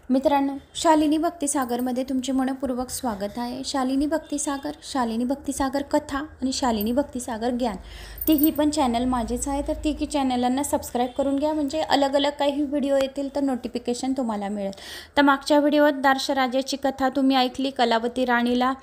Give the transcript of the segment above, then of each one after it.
मित्रांनो, शालिनी भक्तिसागरमध्ये तुमचे मनपूर्वक स्वागत आहे। शालिनी भक्तिसागर कथा आणि शालिनी भक्तिसागर ज्ञान तिघी पण चॅनल माझेच आहे। तर तिघी चॅनलांना सबस्क्राईब करून घ्या, म्हणजे अलग अलग काही व्हिडिओ येतील तर नोटिफिकेशन तुम्हाला मिळेल। तर मागच्या व्हिडिओत दार्शराजाची कथा तुम्ही ऐकली। कलावती राणीला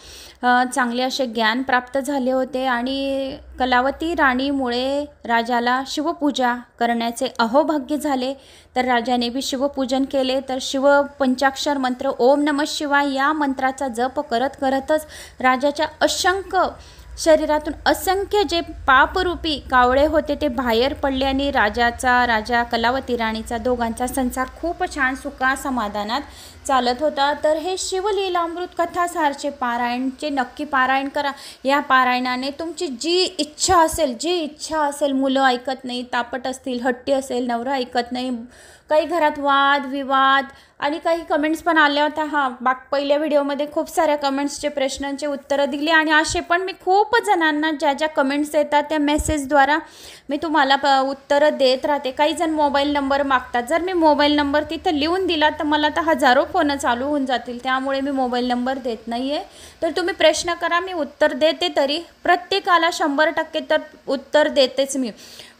चांगले असे ज्ञान प्राप्त झाले होते आणि कलावती राणीमुळे राजाला शिवपूजा करण्याचे अहोभाग्य झाले। तर राजाने भी शिवपूजन केले। तर शिव पंचाक्षर मंत्र ओम नमः शिवाय या मंत्राचा जप करत करतच राजाच्या असंख्य शरीरातून असंख्य जे पापरूपी कावळे होते ते बाहेर पडले आणि राजा कलावती राणीचा दोघांचा संसार खूप छान सुखा समाधानात चालत होता। तर हे शिवलीलामृत कथासारचे पारायणचे नक्की पारायण करा। या पारायणाने तुमची जी इच्छा असेल, मुलं ऐकत नाही, तापट असतील, हट्टी असेल, नवरा ऐकत नाही, काही घरात वाद विवाद आणि काही कमेंट्स पण आल्या होत्या। पहिल्या व्हिडिओमध्ये खूप साऱ्या कमेंट्सचे प्रश्नांचे उत्तरं दिली आणि असे पण मी खूप जणांना ज्या कमेंट्स येतात त्या मेसेजद्वारा मी तुम्हाला उत्तरं देत राहते। काही जण मोबाईल नंबर मागतात, जर मी मोबाईल नंबर तिथं लिहून दिला तर मला तर हजारो फोन चालू होऊन जातील, त्यामुळे मी मोबाईल नंबर देत नाही आहे। तर तुम्ही प्रश्न करा, मी उत्तर देते, तरी प्रत्येकाला 100% तर उत्तर देतेच मी।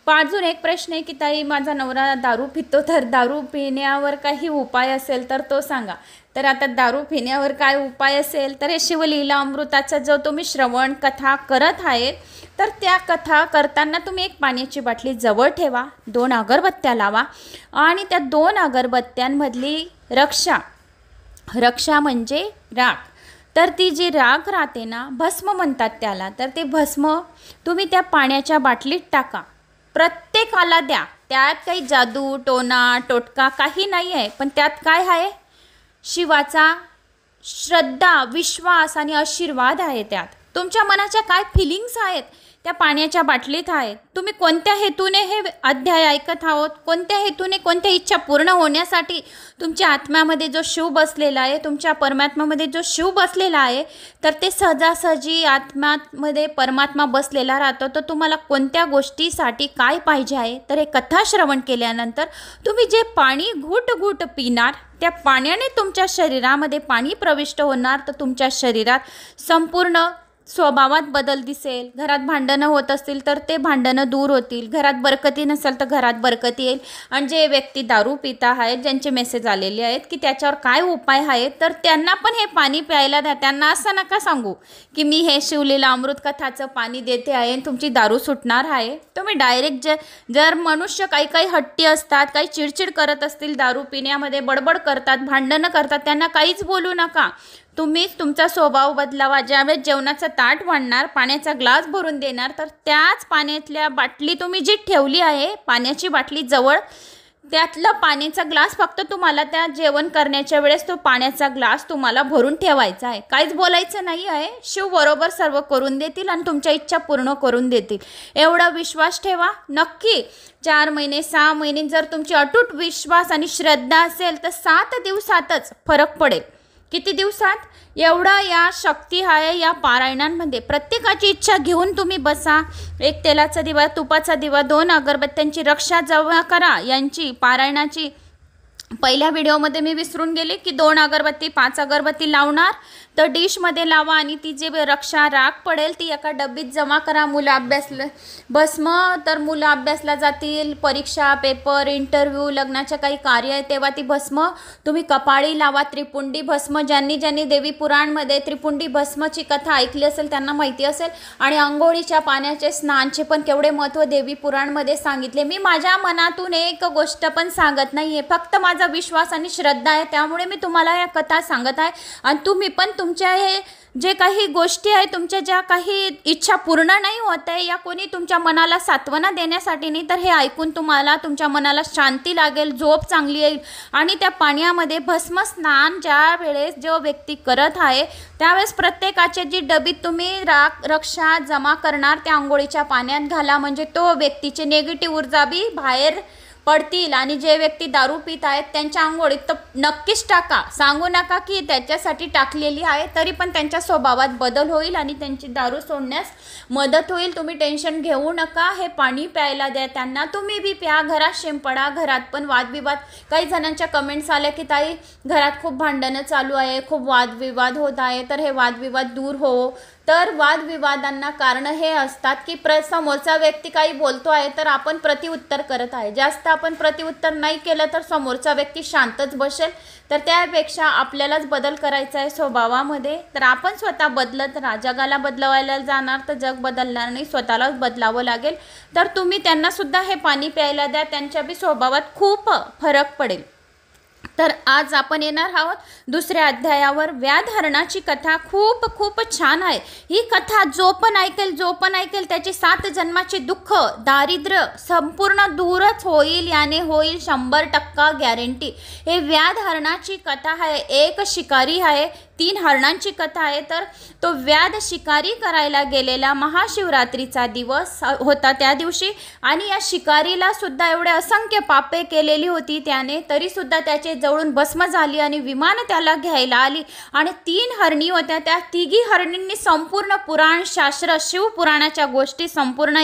अजून एक प्रश्न आहे की ताई माझा नवरा दारू पितो, तर दारू पिण्यावर काही उपाय असेल तर तो सांगा। तर आता दारू पिण्यावर काय उपाय असेल तर हे शिवलीला अमृताचा जो तुम्ही श्रवण कथा करत आहे, तर त्या कथा करताना तुम्ही एक पाण्याची बाटली जवळ ठेवा, 2 अगरबत्त्या लावा आणि त्या 2 अगरबत्त्यांमधली रक्षा म्हणजे राख, तर ती जी राख राहते ना, भस्म म्हणतात त्याला, तर ते भस्म तुम्ही त्या पाण्याच्या बाटलीत टाका, प्रत्येकाला द्या। त्यात काही जादू टोना टोटका काही नाही आहे, पण त्यात काय आहे, शिवाचा श्रद्धा, विश्वास आणि आशीर्वाद आहे। त्यात तुमच्या मनाच्या काय फिलिंग्स आहेत त्या पाण्याच्या बाटलीत आहेत। तुम्ही कोणत्या हेतूने हे अध्याय ऐकत आहोत, कोणत्या हेतूने, कोणत्या इच्छा पूर्ण होण्यासाठी तुमच्या आत्म्यामध्ये जो शिव बसलेला आहे, तुमच्या परमात्म्यामध्ये जो शिव बसलेला आहे, तर ते सहजासहजी आत्म्यामध्ये परमात्मा बसलेला राहतो। तर तुम्हाला कोणत्या गोष्टीसाठी काय पाहिजे आहे, तर हे कथा श्रवण केल्यानंतर तुम्ही जे पाणी घुट घुट पिणार, त्या पाण्याने तुमच्या शरीरामध्ये पाणी प्रविष्ट होणार, तर तुमच्या शरीरात संपूर्ण स्वभावात बदल दिसेल। घरात भांडणं होत असतील तर ते भांडणं दूर होतील, घरात बरकती नसेल तर घरात बरकती येईल। आणि जे व्यक्ती दारू पिता आहेत, ज्यांचे मेसेज आलेले आहेत की त्याच्यावर काय उपाय आहेत, तर त्यांना पण हे पाणी प्यायला द्या। त्यांना असं नका सांगू की मी हे शिवलीला अमृत कथाचं पाणी देते आहे तुमची दारू सुटणार आहे। तुम्ही डायरेक्ट जर मनुष्य काही हट्टी असतात, काही चिडचिड करत असतील, दारू पिण्यामध्ये बडबड करतात, भांडणं करतात, त्यांना काहीच बोलू नका। तुम्हीच तुमचा स्वभाव बदलावा। ज्यावेळेस जेवणाचं ताट वाढणार, पाण्याचा ग्लास भरून देणार, तर त्याच पाण्यातल्या बाटली तुम्ही जी ठेवली आहे, पाण्याची बाटली जवळ, त्यातलं पाण्याचा ग्लास फक्त तुम्हाला त्या जेवण करण्याच्या वेळेस तो पाण्याचा ग्लास तुम्हाला भरून ठेवायचा आहे, काहीच बोलायचं नाही आहे। शिव बरोबर सर्व करून देतील आणि तुमच्या इच्छा पूर्ण करून देतील, एवढा विश्वास ठेवा। नक्की 4 महिने 6 महिने जर तुमची अटूट विश्वास आणि श्रद्धा असेल तर 7 दिवसातच फरक पडेल। किती दिवसात? एवढा या शक्ती आहे या पारायणांमध्ये। प्रत्येकाची इच्छा घेऊन तुम्ही बसा, एक तेलाचा दिवा, तुपाचा दिवा, 2 अगरबत्त्यांची रक्षा जवळ करा। यांची पारायणाची पहिल्या व्हिडिओमध्ये मी विसरून गेले की 2 अगरबत्ती 5 अगरबत्ती लावणार, तर डिशमध्ये लावा आणि ती जे रक्षा राख पडेल ती एका डब्बीत जमा करा। मुलं अभ्यासला भस्म, तर मुलं अभ्यासला जातील, परीक्षा, पेपर, इंटरव्ह्यू, लग्नाच्या काही कार्य आहे तेव्हा ती भस्म तुम्ही कपाळी लावा। त्रिपुंडी भस्म, ज्यांनी देवी पुराणमध्ये त्रिपुंडी भस्मची कथा ऐकली असेल त्यांना माहिती असेल। आणि अंघोळीच्या पाण्याचे स्नानचे पण केवढे महत्त्व देवी पुराणमध्ये सांगितले। मी माझ्या मनातून एक गोष्ट पण सांगत नाही आहे, फक्त माझा विश्वास आणि श्रद्धा आहे, त्यामुळे मी तुम्हाला या कथा सांगत आहे। आणि तुम्ही पण तुमच्या हे जे काही गोष्टी आहेत, तुमच्या ज्या काही इच्छा पूर्ण नाही होत आहे, या कोणी तुमच्या मनाला सांत्वना देण्यासाठी नाही, तर हे ऐकून तुम्हाला तुमच्या मनाला शांती लागेल, झोप चांगली येईल। आणि त्या पाण्यामध्ये भस्म स्नान ज्या वेळेस जो व्यक्ती करत आहे त्यावेळेस प्रत्येकाच्या जी डबीत तुम्ही रक्षा जमा करणार त्या अंघोळीच्या पाण्यात घाला, म्हणजे तो व्यक्तीची निगेटिव्ह ऊर्जा बी बाहेर पडतील आणि जे व्यक्ती दारू पित आहेत त्यांच्या अंघोळीत तर नक्कीच टाका. सांगू नका की त्याच्यासाठी टाकलेली आहे, तरी पण त्यांच्या स्वभावात बदल होईल आणि त्यांची दारू सोडण्यास मदत होईल. तुम्ही टेन्शन घेऊ नका. हे पाणी प्यायला द्या त्यांना. तुम्ही बी प्या. घरात शिंपडा. घरात पण वादविवाद. काही जणांच्या कमेंट्स आल्या की ताई घरात खूप भांडणं चालू आहे, खूप वादविवाद होत आहे, तर हे वादविवाद दूर हो. तर वादविवादांना कारण हे असतात की समोरचा व्यक्ती काही बोलतो आहे तर आपण प्रतिउत्तर करत आहे. जास्त आपण प्रतिउत्तर नाही केलं तर समोरचा व्यक्ती शांतच बसेल. तर त्यापेक्षा आपल्यालाच बदल करायचा आहे स्वभावामध्ये. तर आपण स्वतः बदलत जगाला बदलवायला जाणार तर जग बदलणार नाही, स्वतःलाच बदलावं लागेल. तर तुम्ही त्यांनासुद्धा हे पाणी प्यायला द्या. त्यांच्या बी स्वभावात खूप फरक पडेल. तर आज आपण येणार आहोत दुसऱ्या अध्यायावर. व्याधहरणाची कथा खूप खूप छान आहे. ही कथा जो पण ऐकेल त्याचे 7 जन्माचे दुःख दारिद्र्य संपूर्ण दूरच होईल. याने होईल 100% गॅरंटी. हे व्याधहरणाची कथा आहे. एक शिकारी आहे, 3 हरणांची कथा आहे. तर तो व्याध शिकारी करायला गेलेला महाशिवरात्रीचा दिवस होता त्या दिवशी, आणि या शिकारीला सुद्धा एवढे असंख्य पापे केलेली होती त्याने, तरीसुद्धा त्याचे जवळून भस्म झाली आणि विमान त्याला घ्यायला आली. आणि 3 हरणी होत्या. त्या तिघी हरणींनी संपूर्ण पुराण शास्त्र शिवपुराणाच्या गोष्टी संपूर्ण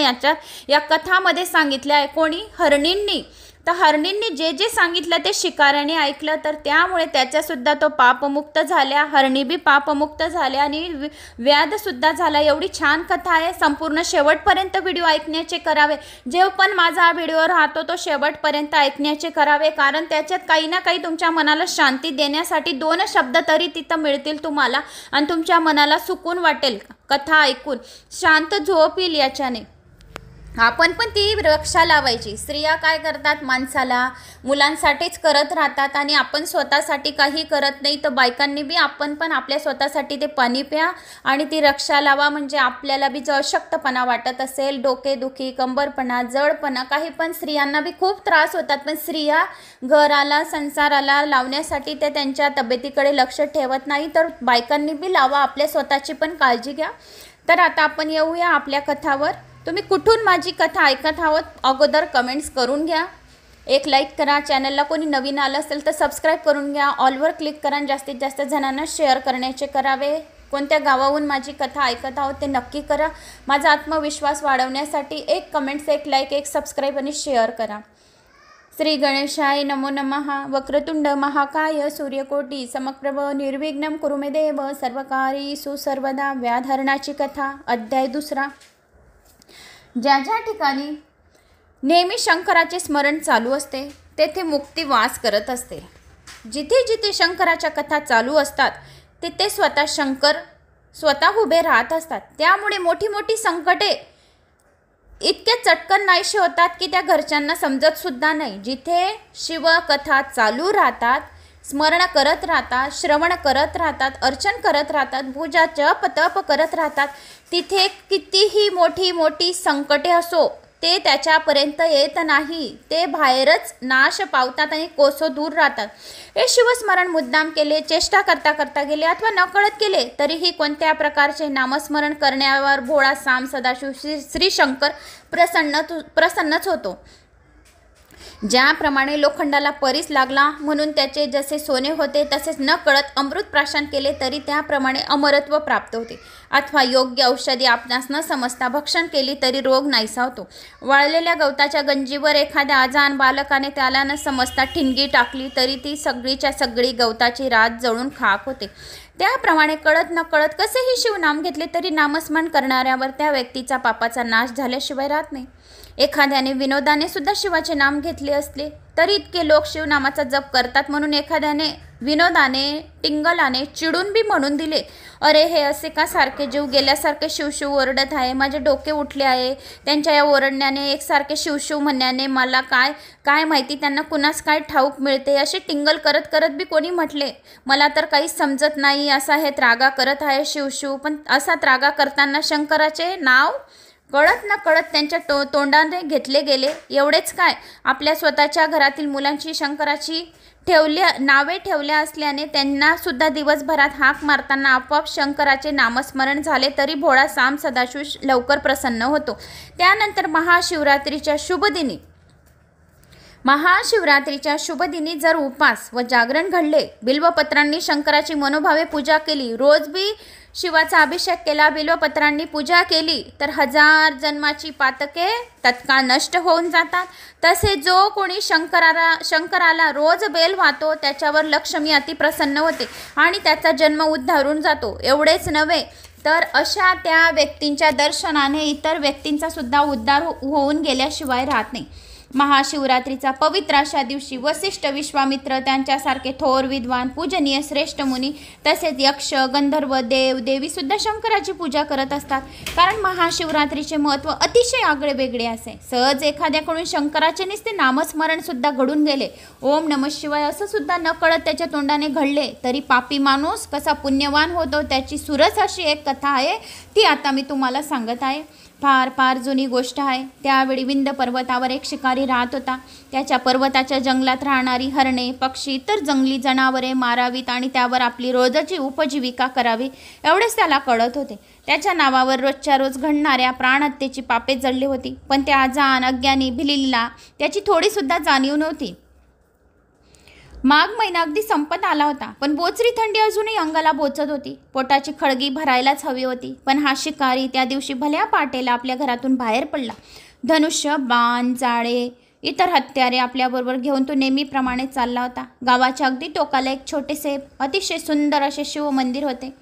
या कथामध्ये सांगितल्या आहे. कोणी? हरणींनी. तर हरणींनी जे जे सांगितलं ते शिकाऱ्याने ऐकलं, तर त्यामुळे त्याच्यासुद्धा तो पापमुक्त झाल्या. हरणी बी पापमुक्त झाल्या आणि व्याधसुद्धा झाला. एवढी छान कथा आहे. संपूर्ण शेवटपर्यंत व्हिडिओ ऐकण्याचे करावे. जे पण माझा हा व्हिडिओ राहतो तो शेवटपर्यंत ऐकण्याचे करावे, कारण त्याच्यात काही ना काही तुमच्या मनाला शांती देण्यासाठी 2 शब्द तरी तिथं मिळतील तुम्हाला आणि तुमच्या मनाला सुकून वाटेल कथा ऐकून. शांत झोप येईल याच्याने. आपण पण ती रक्षा लावायची. स्त्रिया काय करतात? माणसाला मुलांसाठीच करत राहतात आणि आपण स्वतःसाठी काही करत नाही. तर बायकांनी बी आपण पण आपल्या स्वतःसाठी ते पाणी प्या आणि ती रक्षा लावा. म्हणजे आपल्याला बी जो अशक्तपणा वाटत असेल, डोकेदुखी, कंबरपणा, जडपणा, काही पण स्त्रियांना बी खूप त्रास होतात, पण स्त्रिया घराला संसाराला लावण्यासाठी ते त्यांच्या तब्येतीकडे लक्ष ठेवत नाही. तर बायकांनी बी लावा. आपल्या स्वतःची पण काळजी घ्या. तर आता आपण येऊया आपल्या कथावर. तुम्ही कुठून माझी कथा ऐकत आहोत अगोदर कमेंट्स करून घ्या. एक लाईक करा. चॅनलला कोणी नवीन आलं असेल तर सबस्क्राईब करून घ्या. ऑलवर क्लिक करा. जास्तीत जास्त जणांना शेअर करण्याचे करावे. कोणत्या गावाहून माझी कथा ऐकत आहोत ते नक्की करा. माझा आत्मविश्वास वाढवण्यासाठी एक कमेंट्स, एक लाईक, एक सबस्क्राईब आणि शेअर करा. श्री गणेशाय नमो नमः. वक्रतुंड महाकाय सूर्यकोटी समप्रभ निर्विघ्नं कुरु मे देव सर्वकार्येषु सर्वदा. व्याधहरणाची कथा अध्याय 2. ज्या ज्या ठिकाणी नेहमी शंकराचे स्मरण चालू असते तेथे मुक्ती वास करत असते. जिथे जिथे शंकराच्या कथा चालू असतात तिथे स्वतः शंकर स्वतः उभे राहत असतात. त्यामुळे मोठी मोठी संकटे इतके चटकन नाहीशी होतात की त्या घरच्यांना समजतसुद्धा नाही. जिथे शिवकथा चालू राहतात, स्मरण करत राहतात, श्रवण करत राहतात, अर्चन करत राहतात, पूजा जप तप करत राहतात, तिथे कितीही मोठी मोठी संकटे असो ते त्याच्यापर्यंत येत नाही. ते बाहेरच नाश पावतात आणि कोसो दूर राहतात. हे शिवस्मरण मुद्दाम केले, चेष्टा करता करता गेले अथवा नकळत केले तरीही कोणत्या प्रकारचे नामस्मरण करण्यावर भोळा साम सदाशिव श्री शंकर प्रसन्नच होतो. ज्याप्रमाणे लोखंडाला परीस लागला म्हणून त्याचे जसे सोने होते, तसेच न कळत अमृत प्राशन केले तरी त्याप्रमाणे अमरत्व प्राप्त होते. अथवा योग्य औषधी आपणास न समजता भक्षण केली तरी रोग नाहीसा होतो. वाळलेल्या गवताच्या गंजीवर एखाद्या अजान बालकाने त्याला न समजता ठिणगी टाकली तरी ती सगळीच्या सगळी गवताची रात जळून खाक होते. त्याप्रमाणे कळत न कळत कसेही शिवनाम घेतले तरी नामस्मरण करणाऱ्यावर त्या व्यक्तीचा पापाचा नाश झाल्याशिवाय राहत नाही. एखाद्याने विनोदाने सुद्धा शिवाचे नाम घेतले असले तरी इतके लोक शिवनामाचा जप करतात, म्हणून एखाद्याने विनोदाने टिंगलाने चिडून बी म्हणून दिले, अरे हे असे का सारखे जीव गेल्यासारखे शिवशिव ओरडत आहे, माझे डोके उठले आहे. त्यांच्या या ओरडण्याने एकसारखे शिवशिव म्हणण्याने मला काय माहिती त्यांना कुणास काय ठाऊक मिळते. असे टिंगल करत करत बी कोणी म्हटले, मला तर काहीच समजत नाही, असा हे त्रागा करत आहे शिवशिव. पण असा त्रागा करताना शंकराचे नाव कळत न कळत त्यांच्या तोंडाने घेतले गेले. एवढेच काय, आपल्या स्वतःच्या घरातील मुलांची शंकराची नावे ठेवल्या असल्याने त्यांना सुद्धा दिवसभरात हाक मारताना आपोआप शंकराचे नामस्मरण झाले तरी भोळा साम सदाशिव लवकर प्रसन्न होतो. त्यानंतर महाशिवरात्रीच्या शुभ दिनी महाशिवरात्रीच्या शुभदिनी जर उपास व जागरण घडले, बिल्वपत्रांनी शंकराची मनोभावे पूजा केली, रोज बी शिवाचा अभिषेक केला, बिल्वपत्रांनी पूजा केली, तर 1000 जन्माची पातके तत्काळ नष्ट होऊन जातात. तसे जो कोणी शंकराला रोज बेल वाहतो त्याच्यावर लक्ष्मी अतिप्रसन्न होते आणि त्याचा जन्म उद्धारून जातो. एवढेच नव्हे तर अशा त्या व्यक्तींच्या दर्शनाने इतर व्यक्तींचा सुद्धा उद्धार होऊन गेल्याशिवाय राहत नाही. महाशिवरात्रीचा पवित्र अशा दिवशी वसिष्ठ, विश्वामित्र, त्यांच्यासारखे थोर विद्वान, पूजनीय श्रेष्ठ मुनी, तसेच यक्ष, गंधर्व, देव देवी सुद्धा शंकराची पूजा करत असतात. कारण महाशिवरात्रीचे महत्त्व अतिशय आगळे वेगळे असे. सहज एखाद्याकडून शंकराचे नुसते नामस्मरण सुद्धा घडून गेले, ओम नमः शिवाय असं सुद्धा न कळत त्याच्या तोंडाने घडले, तरी पापी माणूस कसा पुण्यवान होतो त्याची सुरस अशी एक कथा आहे, ती आता मी तुम्हाला सांगत आहे. फार फार जुनी गोष्ट आहे. त्यावेळी विंध्य पर्वतावर एक शिकारी राहत होता. त्याच्या पर्वताच्या जंगलात राहणारी हरणे, पक्षी, इतर जंगली जनावरे मारावीत आणि त्यावर आपली रोजची उपजीविका करावी एवढेच त्याला कळत होते. त्याच्या नावावर रोजच्या रोज घडणाऱ्या प्राणहत्येची पापे जडली होती. पण त्या अजान, अज्ञानी भिलीला त्याची थोडीसुद्धा जाणीव नव्हती. माघ महिना अगदी संपत आला होता, पण बोचरी थंडी अजूनही अंगाला बोचत होती. पोटाची खळगी भरायलाच हवी होती. पण हा शिकारी त्या दिवशी भल्या पाटेला आपल्या घरातून बाहेर पडला. धनुष्य, बाण, जाळे, इतर हत्यारे आपल्याबरोबर घेऊन तो नेहमीप्रमाणे चालला होता. गावाच्या अगदी टोकाला एक छोटेसे अतिशय सुंदर असे शिवमंदिर होते.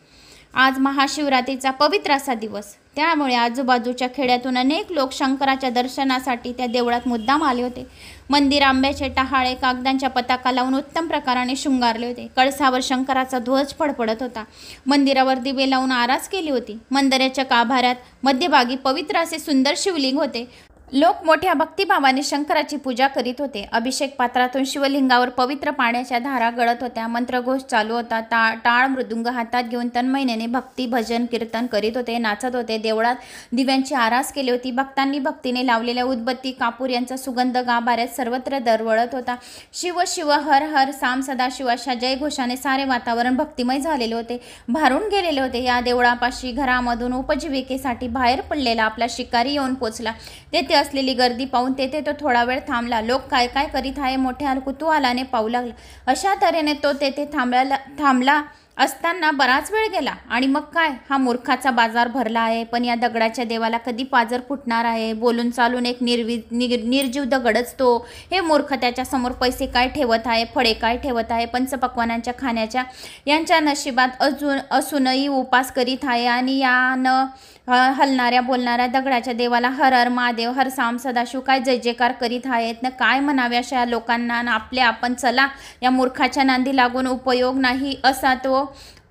आज महाशिवरात्रीचा पवित्र असा दिवस, त्यामुळे आजूबाजूच्या खेड्यातून अनेक लोक शंकराच्या दर्शनासाठी त्या देवळात मुद्दाम आले होते. मंदिर आंब्याचे टहाळे कागदांच्या पताका लावून उत्तम प्रकाराने शृंगारले होते. कळसावर शंकराचा ध्वज फडफडत होता. मंदिरावर दिवे लावून आरास केली होती. मंदिराच्या गाभाऱ्यात मध्यभागी पवित्र असे सुंदर शिवलिंग होते. लोक मोठ्या भक्तिभावाने शंकराची पूजा करीत होते. अभिषेक पात्रातून शिवलिंगावर पवित्र पाण्याच्या धारा गळत होत्या. मंत्रघोष चालू होता. टाळ मृदुंग हातात घेऊन तन्मयतेने भक्ती भजन कीर्तन करीत होते, नाचत होते. देवळात दिव्यांची आरास केली होती. भक्तांनी भक्तीने लावलेल्या उदबत्ती, कापूर यांचा सुगंध गाभाऱ्यात सर्वत्र दरवळत होता. शिव शिव हर हर साम सदाशिव अशा जयघोषाने सारे वातावरण भक्तिमय झालेले होते, भारून गेलेले होते. या देवळापाशी घरामधून उपजीविकेसाठी बाहेर पडलेला आपला शिकारी येऊन पोचला. तेथे असलेली गर्दी पाहून तेथे तो थोडा वेळ थांबला. लोक काय काय करीत आहे मोठ्या कुतूहलाने पाहू लागला. अशा तऱ्हेने तो तेथे थांबला असताना बराच वेळ गेला आणि मग काय, हा मूर्खाचा बाजार भरला आहे. पण या दगडाच्या देवाला कधी पाजर फुटणार आहे? बोलून चालून एक निर्जीव दगडच तो. हे मूर्ख त्याच्या समोर पैसे काय ठेवत आहे, फळे काय ठेवत आहे, पंचपक्वानांच्या खाण्याच्या यांच्या नशिबात असूनही उपास करीत आहे. आणि या न हलणाऱ्या बोलणाऱ्या दगडाच्या देवाला हर हर महादेव, हर साम सदाशिव काय जय जयकार करीत आहेत ना. काय म्हणावे अशा लोकांना आपले आपण. चला, या मूर्खाच्या नांदी लागून उपयोग नाही असा तो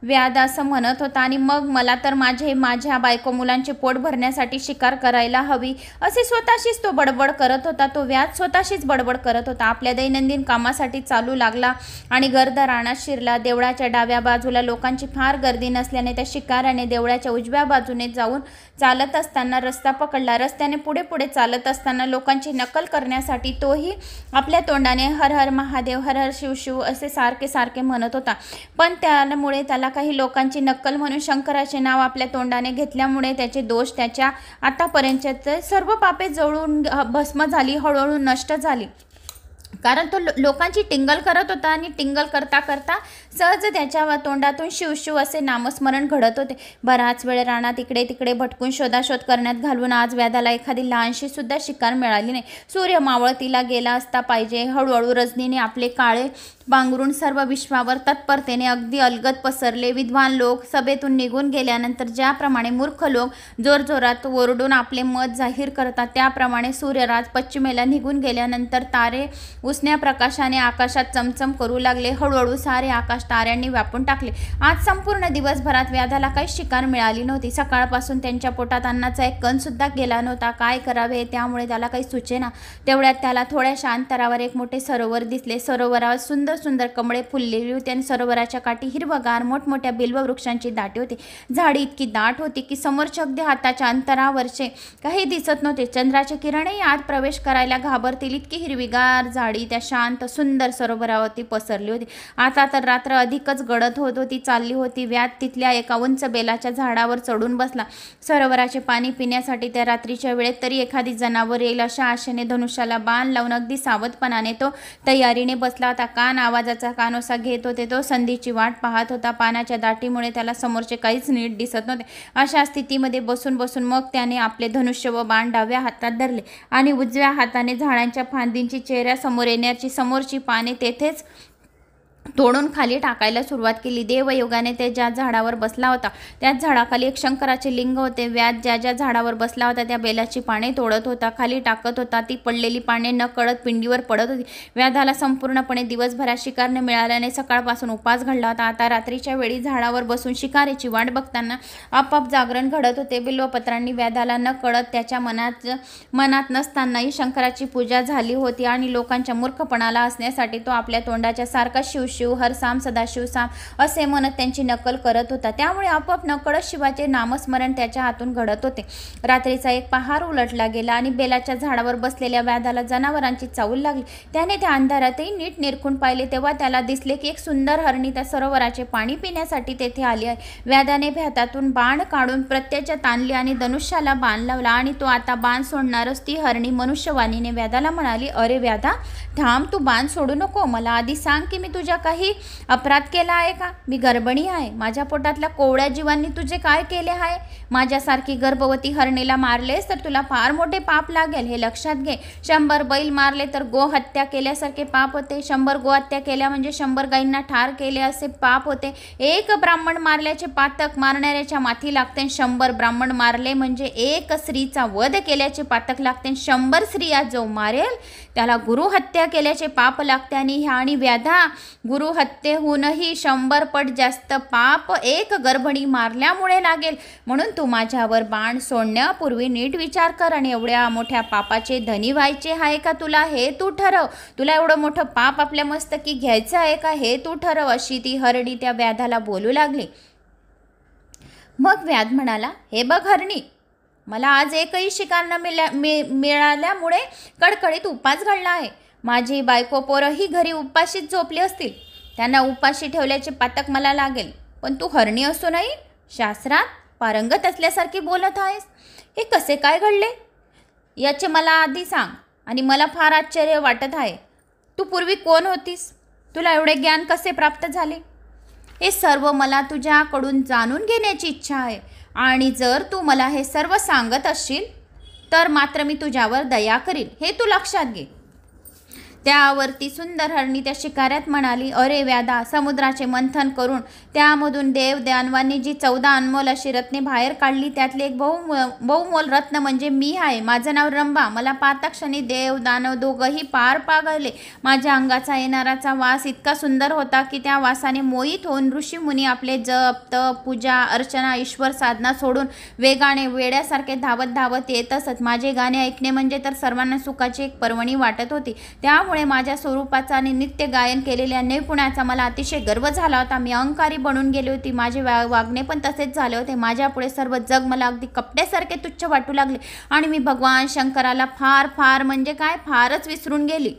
व्याध असं म्हणत होता. आणि मग मला तर माझ्या बायको मुलांचे पोट भरण्यासाठी शिकार करायला हवी असे स्वतःशीच तो बडबड करत होता. तो व्याध स्वतःशीच बडबड करत होता. आपल्या दैनंदिन कामासाठी चालू लागला आणि गर्द रानात शिरला. देवळाच्या डाव्या बाजूला लोकांची फार गर्दी नसल्याने त्या शिकाऱ्याने देवळाच्या उजव्या बाजूने जाऊन चालत असताना रस्ता पकडला. रस्त्याने पुढे पुढे चालत असताना लोकांची नकल करण्यासाठी तोही आपल्या तोंडाने हर हर महादेव, हर हर शिव शिव असे सारखे सारखे म्हणत होता. पण त्यामुळे त्याला काही लोकांची नक्कल म्हणून शंकराचे नाव आपल्या तोंडाने घेतल्यामुळे त्याचे दोष, त्याच्या आतापर्यंतचे सर्व पापे जळून भस्म झाली, हळूहळू नष्ट झाली. कारण तो लोकांची टिंगल करत होता आणि टिंगल करता करता सहज त्याच्या तोंडातून शिव शिव असे नामस्मरण घडत होते. बराच वेळ रानात इकडे तिकडे भटकून शोधाशोध करण्यात घालवून आज व्याधाला एखादी लहानशी सुद्धा शिकार मिळाली नाही. सूर्य मावळतीला गेला असता पाहिजे. हळूहळू रजनीने आपले काळे पांघरून सर्व विश्वावर तत्परतेने अगदी अलगद पसरले. विद्वान लोक सभेतून निघून गेल्यानंतर ज्याप्रमाणे मूर्ख लोक जोरजोरात ओरडून आपले मत जाहीर करतात, त्याप्रमाणे सूर्यराज पश्चिमेला निघून गेल्यानंतर तारे उसन्या प्रकाशाने आकाशात चमचम करू लागले. हळूहळू सारे आकाश ताऱ्यांनी व्यापून टाकले. आज संपूर्ण दिवसभरात व्याधाला काही शिकार मिळाली नव्हती. सकाळपासून त्यांच्या पोटात अन्नाचा एक कण सुद्धा गेला नव्हता. काय करावे त्यामुळे त्याला काही सुचेना. तेवढ्यात त्याला थोड्याशा अंतरावर एक मोठे सरोवर दिसले. सरोवरावर सुंदर सुंदर कमळे फुललेली होती आणि सरोवराच्या काठी हिरवगार मोठमोठ्या बिल्व वृक्षांची दाटे होती. झाडी इतकी दाट होती की समोरच्या अगदी हाताच्या अंतरावरचे काही दिसत नव्हते. चंद्राचे किरणही आत प्रवेश करायला घाबरतील इतकी हिरवीगार झाडी त्या शांत सुंदर सरोवरावरती पसरली होती. आता तर रात्र अधिकच गडद होत होती चालली होती. व्याध तिथल्या एका उंच बेलाच्या झाडावर चढून बसला. सरोवराचे पाणी पिण्यासाठी त्या रात्रीच्या वेळेत तरी एखादी जनावर येईल अशा आशेने धनुष्याला बाण लावून अगदी सावधपणाने तो तयारीने बसला होता. कान आवाजाचा कानोसा घेत होते. तो संधीची वाट पाहत होता. पानाच्या दाटीमुळे त्याला समोरचे काहीच नीट दिसत नव्हते. अशा स्थितीमध्ये बसून बसून मग त्याने आपले धनुष्य व बाण डाव्या हातात धरले आणि उजव्या हाताने झाडांच्या फांदींची चेहऱ्यासमोर येण्याची समोरची पाने तेथेच तोडून खाली टाकायला सुरुवात केली. देवयोगाने ते ज्या झाडावर बसला होता त्याच झाडाखाली एक शंकराचे लिंग होते. व्याध ज्या ज्या झाडावर बसला होता त्या बेलाची पाने तोडत होता, खाली टाकत होता. ती पडलेली पाने न कळत पिंडीवर पडत होती. व्याधाला संपूर्णपणे दिवसभरात शिकार न मिळाल्याने सकाळपासून उपास घडला होता. आता रात्रीच्या वेळी झाडावर बसून शिकारीची वाट बघताना आपाप जागरण घडत होते. बिल्वपत्रांनी व्याधाला न कळत त्याच्या मनात नसतानाही शंकराची पूजा झाली होती आणि लोकांच्या मूर्खपणाला असण्यासाठी तो आपल्या तोंडाच्या सारखा शिव शिव हर साम सदाशिव साम असे म्हणत त्यांची नकल करत होता. त्यामुळे आपोआप नकळत शिवाचे नामस्मरण त्याच्या हातून घडत होते. रात्रीचा एक पहार उलटला गेला आणि बेलाच्या झाडावर बसलेल्या व्याधाला जनावरांची चाहूल लागली. त्याने त्या अंधारातही नीट निरखून पाहिले तेव्हा त्याला दिसले की एक सुंदर हरणी त्या सरोवराचे पाणी पिण्यासाठी तेथे आली आहे. व्याधाने भ्यातातून बाण काढून प्रत्यक्षात आणली आणि धनुष्याला बाण लावला आणि तो आता बाण सोडणारच ती हरणी मनुष्यवाणीने व्याधाला म्हणाली, अरे व्याधा, थांब, तू बाण सोडू नको. मला आधी सांग की मी तुझ्या काही अपराध केला आहे का? मी गर्भिणी आहे. माझ्या पोटातल्या कोवळ्या जीवांनी तुझे काय केले आहे? माझ्यासारखी गर्भवती हरणीला मारलेस तर तुला फार मोठे पाप लागेल, हे लक्षात घे. 100 बैल मारले तर गोहत्या केल्यासारखे पाप होते. 100 गोहत्या केल्या म्हणजे 100 गायींना ठार केले असे पाप होते. एक ब्राह्मण मारल्याचे पातक मारणाऱ्याच्या माथी लागते. 100 ब्राह्मण मारले म्हणजे एक स्त्रीचा वध केल्याचे पातक लागते. 100 स्त्रिया जो मारेल त्याला गुरुहत्या केल्याचे पाप लागते. आणि व्याधा, गुरुहत्येहूनही 100 पट जास्त पाप एक गर्भिणी मारल्यामुळे लागेल. म्हणून तू माझ्यावर बाण सोडण्यापूर्वी नीट विचार कर आणि एवढ्या मोठ्या पापाचे धनी व्हायचे आहे का तुला, हे तू ठरव. तुला एवढं मोठं पाप आपल्या मस्तकी घ्यायचं आहे का, हे तू ठरव. अशी ती हरणी त्या व्याधाला बोलू लागली. मग व्याध म्हणाला, हे बघ हरणी, मला आज एकही शिकार न मिळाल्यामुळे कडकडीत उपास घडला आहे. माझी बायको पोरंही घरी उपाशीच झोपली असतील. त्यांना उपाशी ठेवल्याचे पातक मला लागेल. पण तू हरणी असूनही शास्त्रात पारंगत असल्यासारखी बोलत आहेस. हे कसे काय घडले याचे मला आधी सांग. आणि मला फार आश्चर्य वाटत आहे. तू पूर्वी कोण होतीस? तुला एवढे ज्ञान कसे प्राप्त झाले? हे सर्व मला तुझ्याकडून जाणून घेण्याची इच्छा आहे. आणि जर तू मला हे सर्व सांगत असशील तर मात्र मी तुझ्यावर दया करील, हे तू लक्षात घे. त्यावरती सुंदर हरणी त्या शिकाऱ्यात म्हणाली, अरे व्याधा, समुद्राचे मंथन करून त्यामधून देव दानवांनी जी 14 अनमोल अशी रत्ने बाहेर काढली त्यातले एक बहुमोल रत्न म्हणजे मी आहे. माझं नाव रंभा. मला पाहताक्षणी देव दानव दोघंही पार पागळले. माझ्या अंगाचा येणाराचा वास इतका सुंदर होता की त्या वासाने मोहित होऊन ऋषीमुनी आपले जप तप पूजा अर्चना ईश्वर साधना सोडून वेगाने वेड्यासारखे धावत धावत येत असत. माझे गाणे ऐकणे म्हणजे तर सर्वांना सुखाची एक पर्वणी वाटत होती. त्यामुळे माझ्या स्वरूपाचा आणि नित्य गायन केलेल्या नैपुण्याचा मला अतिशय गर्व झाला होता. मी अहंकारी बनून गेली होती. माझे वागणे पण तसेच झाले होते. माझ्यापुढे सर्व जग मला अगदी कपड्यासारखे तुच्छ वाटू लागले आणि मी भगवान शंकराला फार म्हणजे काय फारच विसरून गेली.